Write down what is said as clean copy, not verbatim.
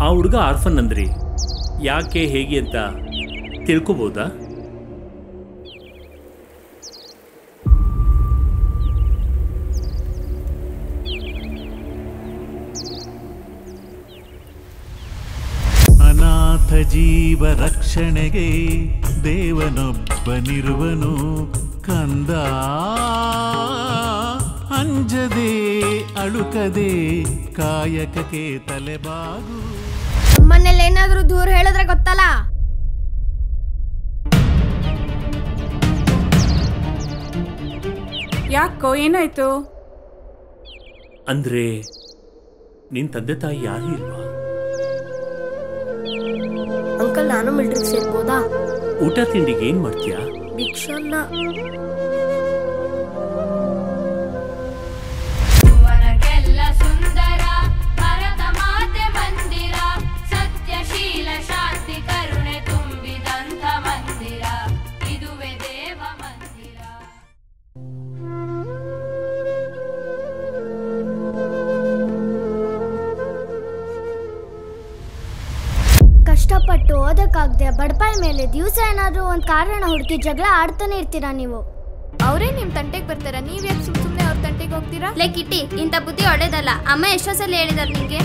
ಆ ಹುಡುಗ ಆರ್ಫನ್ ಅಂದ್ರಿ, ಯಾಕೆ ಹೇಗೆ ಅಂತ ತಿಳ್ಕೊಬೋದಾ? ಅನಾಥ ಜೀವ ರಕ್ಷಣೆಗೆ ದೇವನೊಬ್ಬನಿರುವನು ಕಂದ, ಅಂಜದೆ ಅಳುಕದೆ ಕಾಯಕಕ್ಕೆ ತಲೆಬಾಗು. ನಮ್ಮನೇಲಿ ಏನಾದ್ರೂ ದೂರ ಹೇಳಿದ್ರೆ ಗೊತ್ತಲ್ಲ. ಯಾಕೋ ಏನಾಯ್ತು? ಅಂದ್ರೆ ನಿನ್ ತಂದೆ ತಾಯಿ ಯಾರು ಇಲ್ವಾ? ಅಂಕಲ್, ನಾನು ಮಿಲ್ಟ್ರಿಗೆ ಸೇರ್ಬೋದಾ? ಊಟ ತಿಂಡಿಗೆ ಏನ್ ಮಾಡ್ತೀಯಾ? ಭಿಕ್ಷನ್ನ. ಕಷ್ಟಪಟ್ಟು ಓದಕ್ಕಾಗದೆ ಬಡಪಾಯಿ ಮೇಲೆ ದಿವಸ ಏನಾದ್ರೂ ಒಂದು ಕಾರಣ ಹುಡುಕಿ ಜಗಳ ಆಡ್ತಾನೆ ಇರ್ತೀರಾ ನೀವು. ಅವರೇ ನಿಮ್ ತಂಟೆಗೆ ಬರ್ತಾರ, ನೀವ್ ಯಾಕೆ ಸುಮ್ಮನೆ ಅವ್ರ ತಂಟೆಗೆ ಹೋಗ್ತೀರಾ? ಲೇ ಕಿಟ್ಟಿ, ಇಂಥ ಬುದ್ಧಿ ಒಳ್ಳೇದಲ್ಲ. ಅಮ್ಮ ಎಷ್ಟೋ ಸಲ ಹೇಳಿದಾರೆ ನಿಂಗೆ.